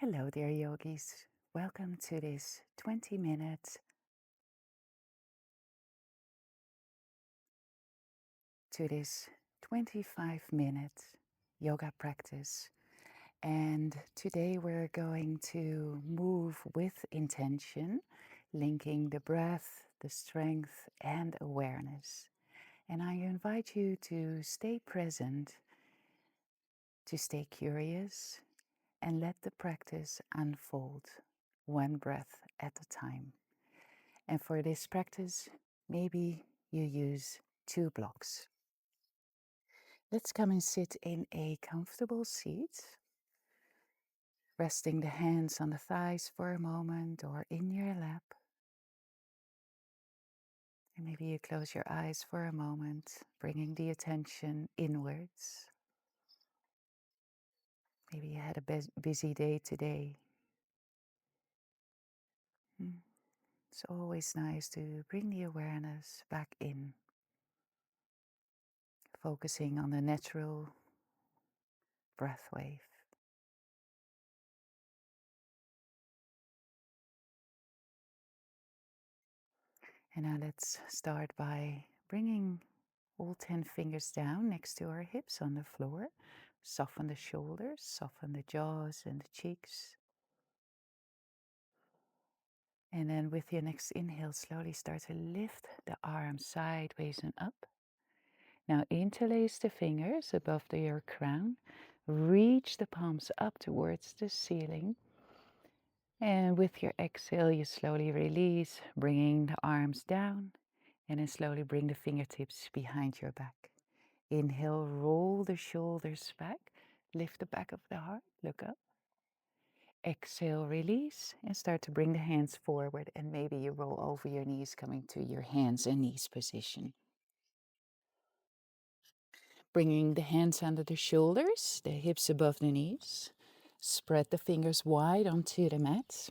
Hello, dear yogis. Welcome to this 20 minute, to this 25-minute yoga practice. And today we're going to move with intention, linking the breath, the strength, and awareness. And I invite you to stay present, to stay curious, and let the practice unfold one breath at a time. And for this practice, maybe you use 2 blocks. Let's come and sit in a comfortable seat, resting the hands on the thighs for a moment or in your lap. And maybe you close your eyes for a moment, bringing the attention inwards. Maybe you had a busy day today. It's always nice to bring the awareness back in, focusing on the natural breath wave. And now let's start by bringing all 10 fingers down next to our hips on the floor. Soften the shoulders, soften the jaws and the cheeks. And then with your next inhale, slowly start to lift the arms sideways and up. Now interlace the fingers above your crown. Reach the palms up towards the ceiling. And with your exhale, you slowly release, bringing the arms down. And then slowly bring the fingertips behind your back. Inhale, roll the shoulders back. Lift the back of the heart, look up. Exhale, release, and start to bring the hands forward. And maybe you roll over your knees, coming to your hands and knees position. Bringing the hands under the shoulders, the hips above the knees. Spread the fingers wide onto the mat.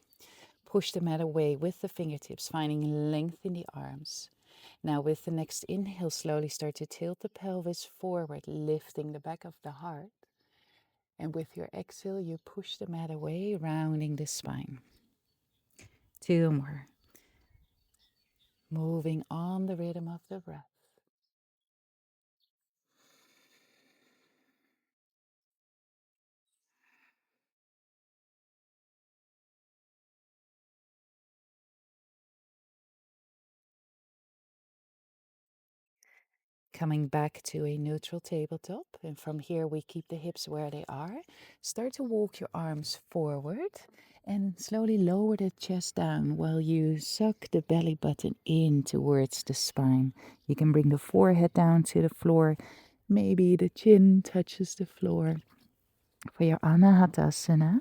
Push the mat away with the fingertips, finding length in the arms. Now with the next inhale, slowly start to tilt the pelvis forward, lifting the back of the heart. And with your exhale, you push the mat away, rounding the spine. 2 more. Moving on the rhythm of the breath. Coming back to a neutral tabletop. And from here, we keep the hips where they are. Start to walk your arms forward and slowly lower the chest down while you suck the belly button in towards the spine. You can bring the forehead down to the floor. Maybe the chin touches the floor. For your Anahatasana.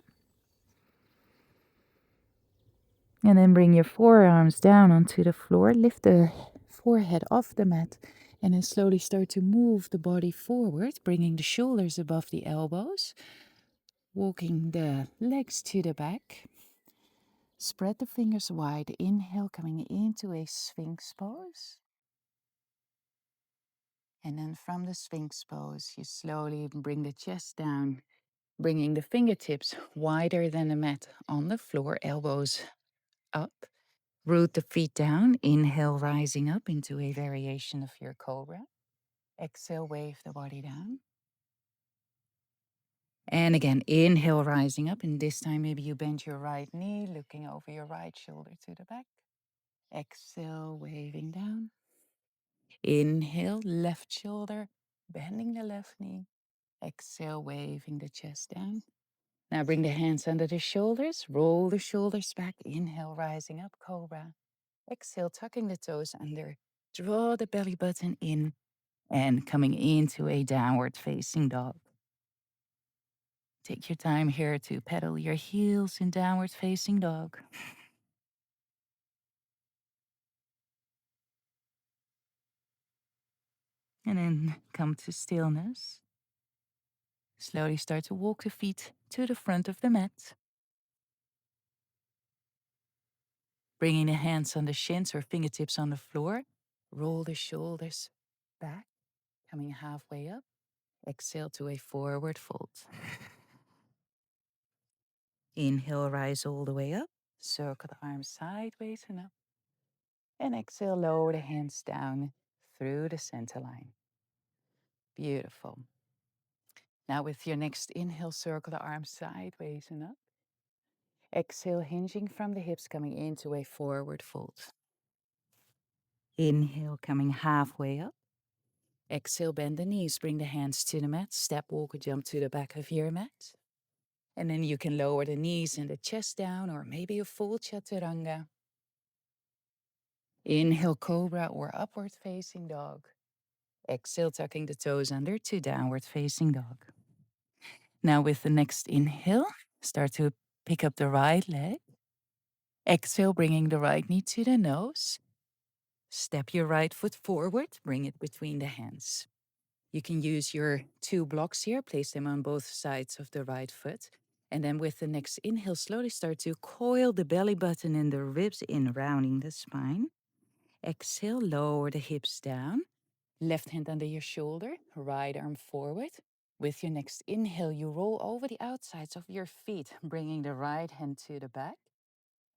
And then bring your forearms down onto the floor. Lift the forehead off the mat. And then slowly start to move the body forward, bringing the shoulders above the elbows. Walking the legs to the back. Spread the fingers wide. Inhale, coming into a Sphinx pose. And then from the Sphinx pose, you slowly bring the chest down, bringing the fingertips wider than the mat on the floor, elbows up. Root the feet down. Inhale, rising up into a variation of your cobra. Exhale, wave the body down. And again, inhale, rising up. And this time, maybe you bend your right knee, looking over your right shoulder to the back. Exhale, waving down. Inhale, left shoulder, bending the left knee. Exhale, waving the chest down. Now bring the hands under the shoulders. Roll the shoulders back. Inhale, rising up, cobra. Exhale, tucking the toes under. Draw the belly button in and coming into a downward facing dog. Take your time here to pedal your heels in downward facing dog. And then come to stillness. Slowly start to walk the feet to the front of the mat. Bringing the hands on the shins or fingertips on the floor. Roll the shoulders back, coming halfway up. Exhale to a forward fold. Inhale, rise all the way up. Circle the arms sideways and up. And exhale, lower the hands down through the center line. Beautiful. Now with your next inhale, circle the arms sideways and up. Exhale, hinging from the hips, coming into a forward fold. Inhale, coming halfway up. Exhale, bend the knees, bring the hands to the mat. Step, walk, or jump to the back of your mat. And then you can lower the knees and the chest down, or maybe a full chaturanga. Inhale, cobra or upward facing dog. Exhale, tucking the toes under to downward facing dog. Now with the next inhale, start to pick up the right leg. Exhale, bringing the right knee to the nose. Step your right foot forward, bring it between the hands. You can use your 2 blocks here, place them on both sides of the right foot. And then with the next inhale, slowly start to coil the belly button and the ribs in, rounding the spine. Exhale, lower the hips down. Left hand under your shoulder, right arm forward. With your next inhale, you roll over the outsides of your feet, bringing the right hand to the back.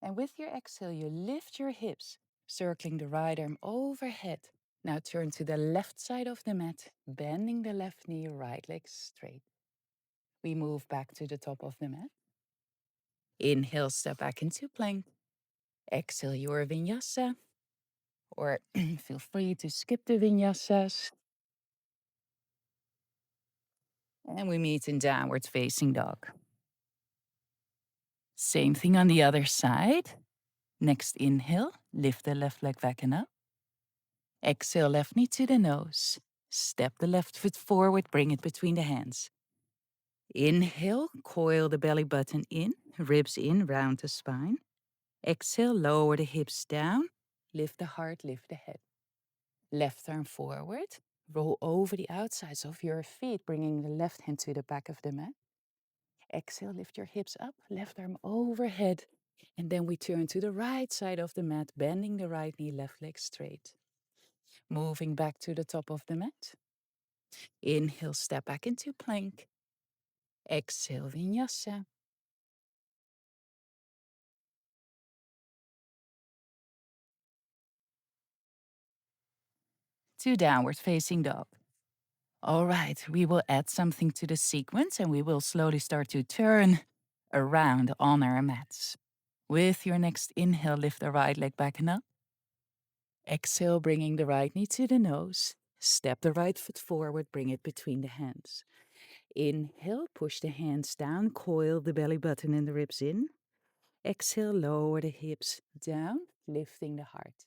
And with your exhale, you lift your hips, circling the right arm overhead. Now turn to the left side of the mat, bending the left knee, right leg straight. We move back to the top of the mat. Inhale, step back into plank. Exhale, your vinyasa. Or feel free to skip the vinyasas. And we meet in downward facing dog. Same thing on the other side. Next inhale, lift the left leg back and up. Exhale, left knee to the nose. Step the left foot forward, bring it between the hands. Inhale, coil the belly button in, ribs in, round the spine. Exhale, lower the hips down, lift the heart, lift the head. Left arm forward, roll over the outsides of your feet, bringing the left hand to the back of the mat. Exhale, lift your hips up, left arm overhead. And then we turn to the right side of the mat, bending the right knee, left leg straight. Moving back to the top of the mat. Inhale, step back into plank. Exhale, vinyasa. To downward facing dog. All right, we will add something to the sequence and we will slowly start to turn around on our mats. With your next inhale, lift the right leg back and up. Exhale, bringing the right knee to the nose. Step the right foot forward, bring it between the hands. Inhale, push the hands down, coil the belly button and the ribs in. Exhale, lower the hips down, lifting the heart.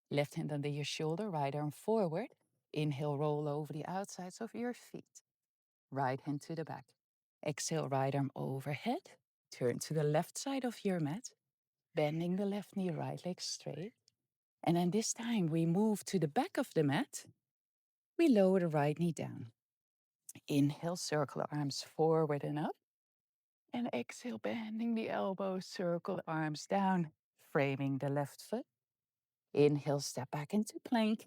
Left hand under your shoulder, right arm forward. Inhale, roll over the outsides of your feet. Right hand to the back. Exhale, right arm overhead. Turn to the left side of your mat, bending the left knee, right leg straight. And then this time we move to the back of the mat. We lower the right knee down. Inhale, circle the arms forward and up. And exhale, bending the elbows, circle the arms down, framing the left foot. Inhale, step back into plank.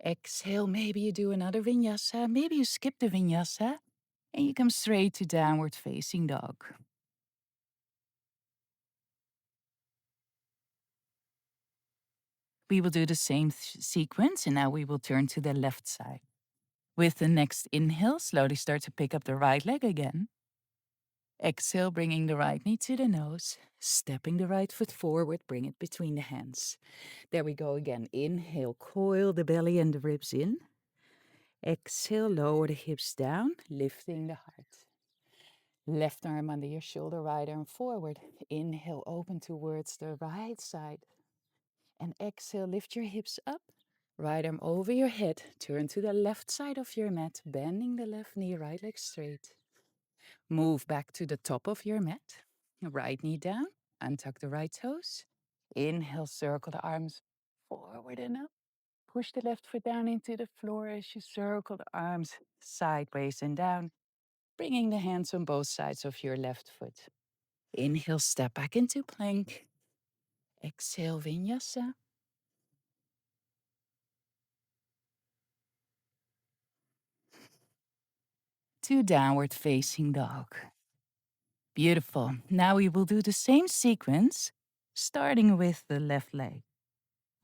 Exhale, maybe you do another vinyasa. Maybe you skip the vinyasa and you come straight to downward facing dog. We will do the same sequence and now we will turn to the left side. With the next inhale, slowly start to pick up the right leg again. Exhale, bringing the right knee to the nose, stepping the right foot forward, bring it between the hands. There we go again. Inhale, coil the belly and the ribs in. Exhale, lower the hips down, lifting the heart. Left arm under your shoulder, right arm forward. Inhale, open towards the right side. And exhale, lift your hips up. Right arm over your head. Turn to the left side of your mat, bending the left knee, right leg straight. Move back to the top of your mat. Right knee down. Untuck the right toes. Inhale, circle the arms forward and up. Push the left foot down into the floor as you circle the arms sideways and down, bringing the hands on both sides of your left foot. Inhale, step back into plank. Exhale, vinyasa. To downward facing dog. Beautiful. Now we will do the same sequence, starting with the left leg.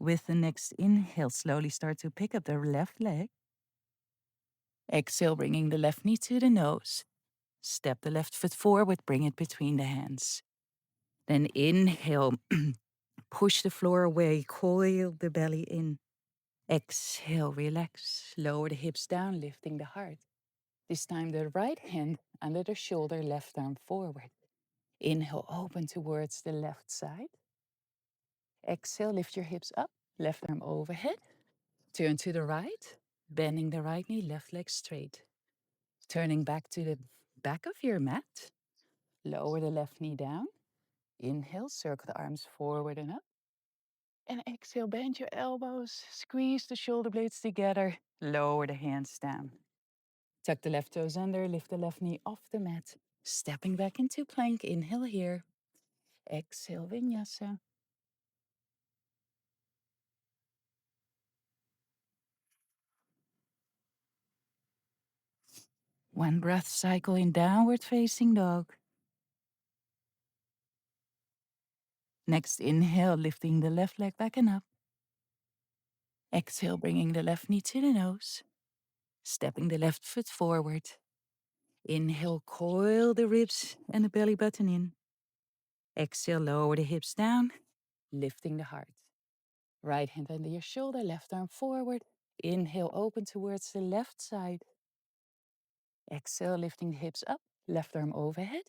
With the next inhale, slowly start to pick up the left leg. Exhale, bringing the left knee to the nose. Step the left foot forward, bring it between the hands. Then inhale, push the floor away, coil the belly in. Exhale, relax, lower the hips down, lifting the heart. This time the right hand under the shoulder, left arm forward. Inhale, open towards the left side. Exhale, lift your hips up, left arm overhead. Turn to the right, bending the right knee, left leg straight. Turning back to the back of your mat. Lower the left knee down. Inhale, circle the arms forward and up. And exhale, bend your elbows, squeeze the shoulder blades together, lower the hands down. Tuck the left toes under, lift the left knee off the mat. Stepping back into plank, inhale here. Exhale, Vinyasa. One breath cycle in downward facing dog. Next inhale, lifting the left leg back and up. Exhale, bringing the left knee to the nose. Stepping the left foot forward. Inhale, coil the ribs and the belly button in. Exhale, lower the hips down, lifting the heart. Right hand under your shoulder, left arm forward. Inhale, open towards the left side. Exhale, lifting the hips up, left arm overhead.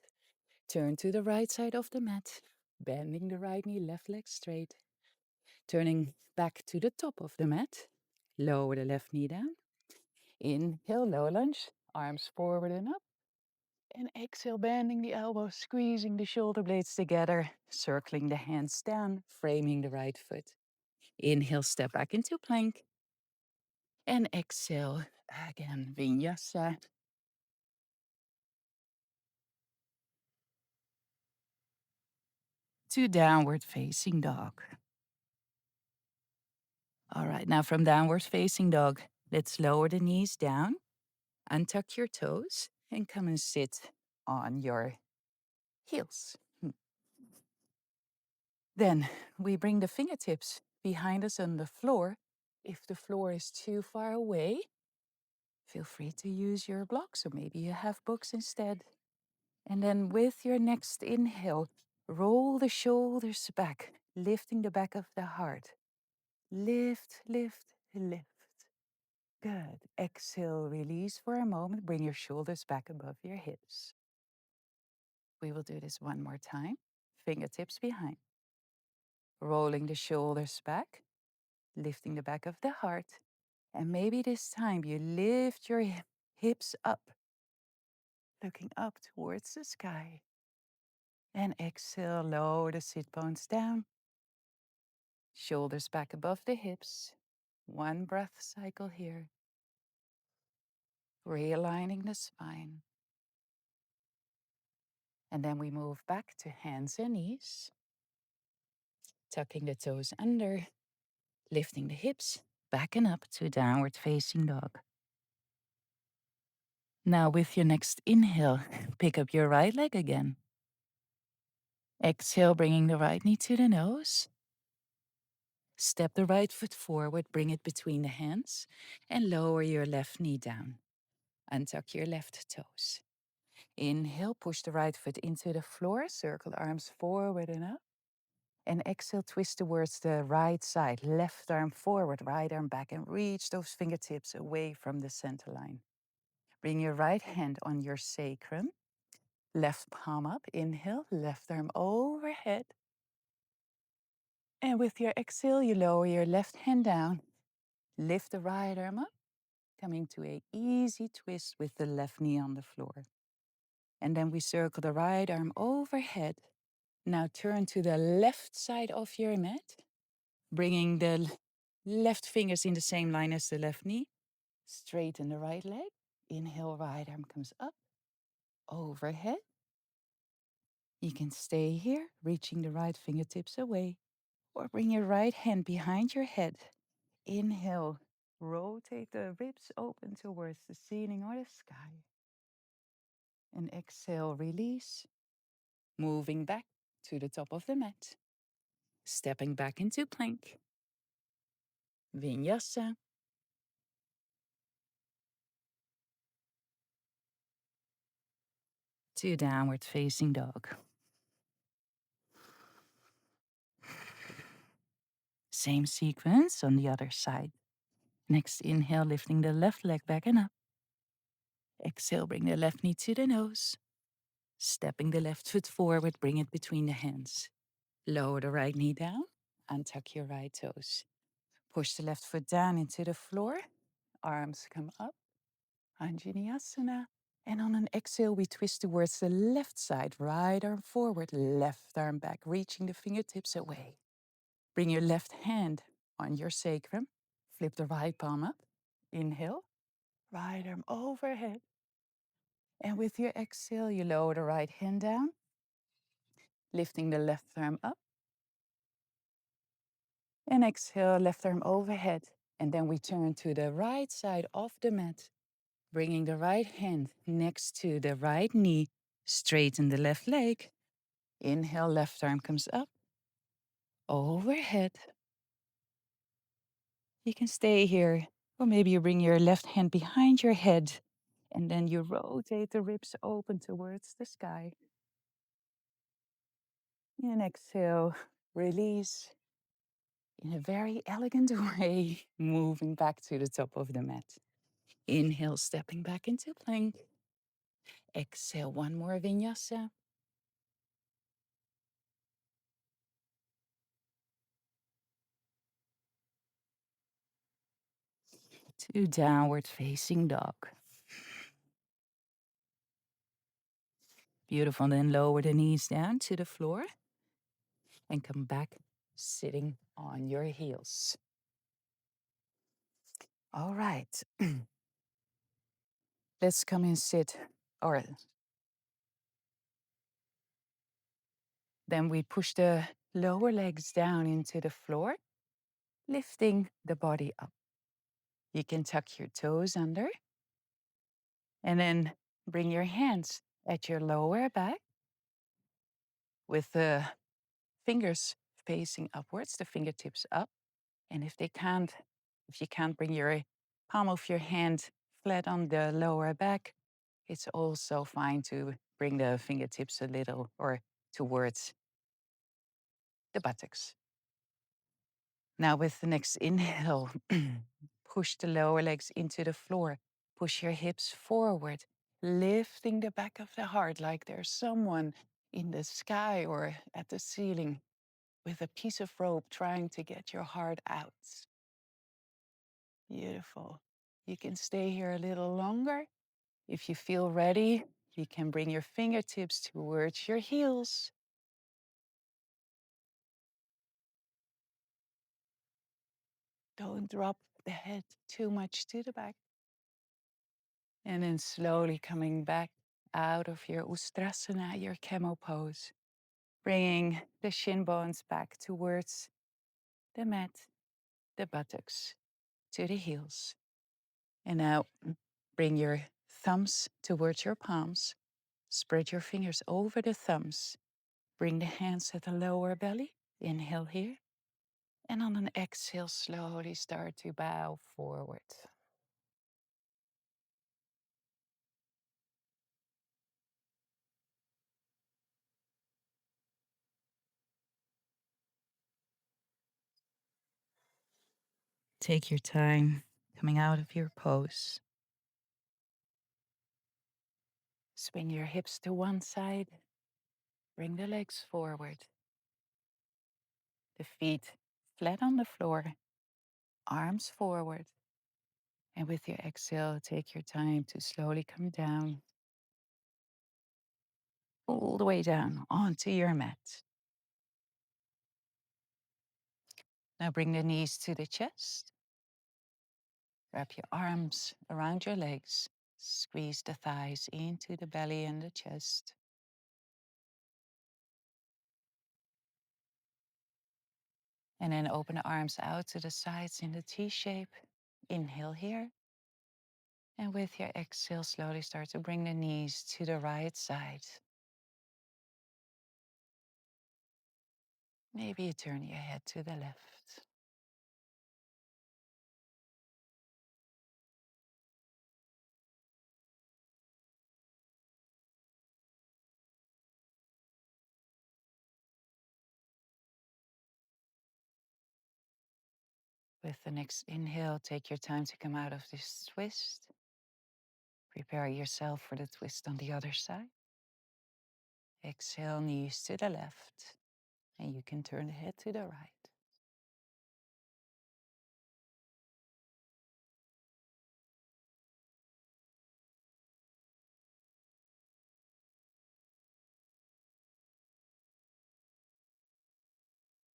Turn to the right side of the mat, bending the right knee, left leg straight. Turning back to the top of the mat, lower the left knee down. Inhale, low lunge, arms forward and up. And exhale, bending the elbows, squeezing the shoulder blades together, circling the hands down, framing the right foot. Inhale, step back into plank. And exhale, again, Vinyasa. To downward facing dog. All right, now from downward facing dog, let's lower the knees down, untuck your toes, and come and sit on your heels. Then we bring the fingertips behind us on the floor. If the floor is too far away, feel free to use your blocks, or maybe you have books instead. And then with your next inhale, roll the shoulders back, lifting the back of the heart. Lift, lift, lift. Good. Exhale, release for a moment. Bring your shoulders back above your hips. We will do this one more time. Fingertips behind. Rolling the shoulders back, lifting the back of the heart. And maybe this time you lift your hips up, looking up towards the sky. And exhale, lower the sit bones down. Shoulders back above the hips. One breath cycle here. Realigning the spine. And then we move back to hands and knees. Tucking the toes under. Lifting the hips back and up to downward facing dog. Now with your next inhale, pick up your right leg again. Exhale, bringing the right knee to the nose. Step the right foot forward, bring it between the hands, and lower your left knee down. Untuck your left toes. Inhale, push the right foot into the floor, circle the arms forward and up. And exhale, twist towards the right side, left arm forward, right arm back, and reach those fingertips away from the center line. Bring your right hand on your sacrum, left palm up, inhale, left arm overhead. And with your exhale, you lower your left hand down, lift the right arm up, coming to an easy twist with the left knee on the floor. And then we circle the right arm overhead. Now turn to the left side of your mat, bringing the left fingers in the same line as the left knee. Straighten the right leg. Inhale, right arm comes up, overhead. You can stay here, reaching the right fingertips away, or bring your right hand behind your head. Inhale, rotate the ribs open towards the ceiling or the sky. And exhale, release. moving back to the top of the mat, stepping back into plank, Vinyasa, to downward facing dog. Same sequence on the other side. Next inhale, lifting the left leg back and up. Exhale, bring the left knee to the nose. Stepping the left foot forward, bring it between the hands. Lower the right knee down and tuck your right toes. Push the left foot down into the floor. Arms come up. Anjaneyasana. And on an exhale, we twist towards the left side. Right arm forward, left arm back, reaching the fingertips away. Bring your left hand on your sacrum. Flip the right palm up. Inhale. Right arm overhead. And with your exhale, you lower the right hand down, lifting the left arm up. And exhale, left arm overhead. And then we turn to the right side of the mat, bringing the right hand next to the right knee, straighten the left leg. Inhale, left arm comes up, overhead. You can stay here, or maybe you bring your left hand behind your head, and then you rotate the ribs open towards the sky. And exhale, release in a very elegant way, moving back to the top of the mat. Inhale, stepping back into plank. Exhale, one more vinyasa. To downward facing dog. Beautiful. Then lower the knees down to the floor and come back sitting on your heels. All right. Let's come and sit. Or then we push the lower legs down into the floor, lifting the body up. You can tuck your toes under and then bring your hands at your lower back with the fingers facing upwards, the fingertips up. And if you can't bring your palm of your hand flat on the lower back, it's also fine to bring the fingertips a little or towards the buttocks. Now with the next inhale, push the lower legs into the floor. Push your hips forward, lifting the back of the heart like there's someone in the sky or at the ceiling with a piece of rope trying to get your heart out. Beautiful. You can stay here a little longer. If you feel ready, you can bring your fingertips towards your heels. Don't drop the head too much to the back. And then slowly coming back out of your Ustrasana, your camel pose, bringing the shin bones back towards the mat, the buttocks, to the heels. And now bring your thumbs towards your palms. Spread your fingers over the thumbs. Bring the hands at the lower belly. Inhale here. And on an exhale, slowly start to bow forward. Take your time coming out of your pose. Swing your hips to one side. Bring the legs forward. The feet flat on the floor. Arms forward. And with your exhale, take your time to slowly come down. All the way down onto your mat. Now bring the knees to the chest. Wrap your arms around your legs. Squeeze the thighs into the belly and the chest. And then open the arms out to the sides in the T shape. Inhale here. And with your exhale, slowly start to bring the knees to the right side. Maybe you turn your head to the left. With the next inhale, take your time to come out of this twist. Prepare yourself for the twist on the other side. Exhale, knees to the left, and you can turn the head to the right.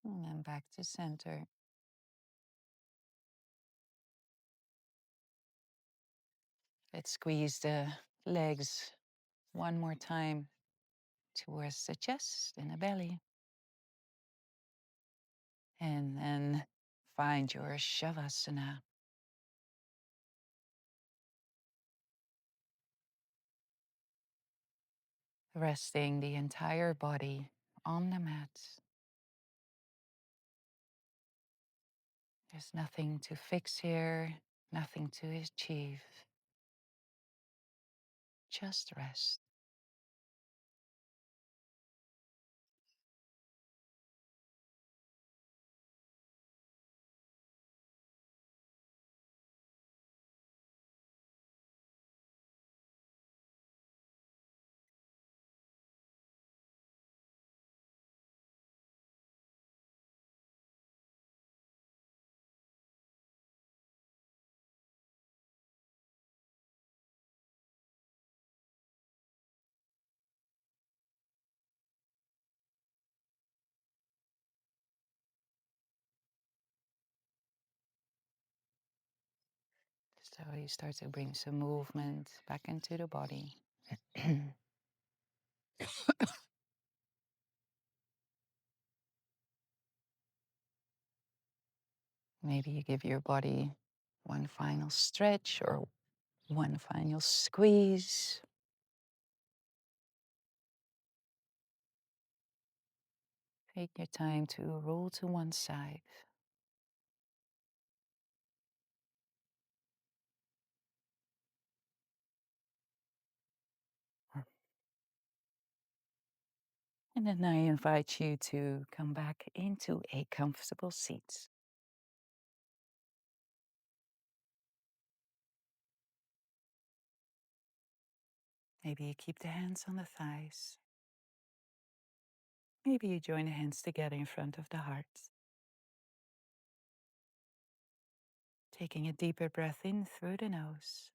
And then back to center. Let's squeeze the legs one more time towards the chest and the belly. And then find your Shavasana. Resting the entire body on the mat. There's nothing to fix here, nothing to achieve. Just rest. So you start to bring some movement back into the body. Maybe you give your body one final stretch or one final squeeze. Take your time to roll to one side. And then I invite you to come back into a comfortable seat. Maybe you keep the hands on the thighs. Maybe you join the hands together in front of the heart. Taking a deeper breath in through the nose.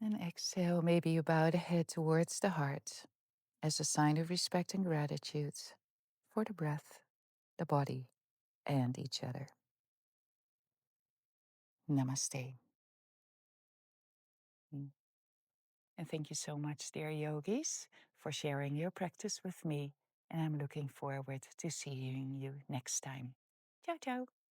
And exhale, maybe you bow the head towards the heart as a sign of respect and gratitude for the breath, the body, and each other. Namaste. Mm. And thank you so much, dear yogis, for sharing your practice with me. And I'm looking forward to seeing you next time. Ciao, ciao.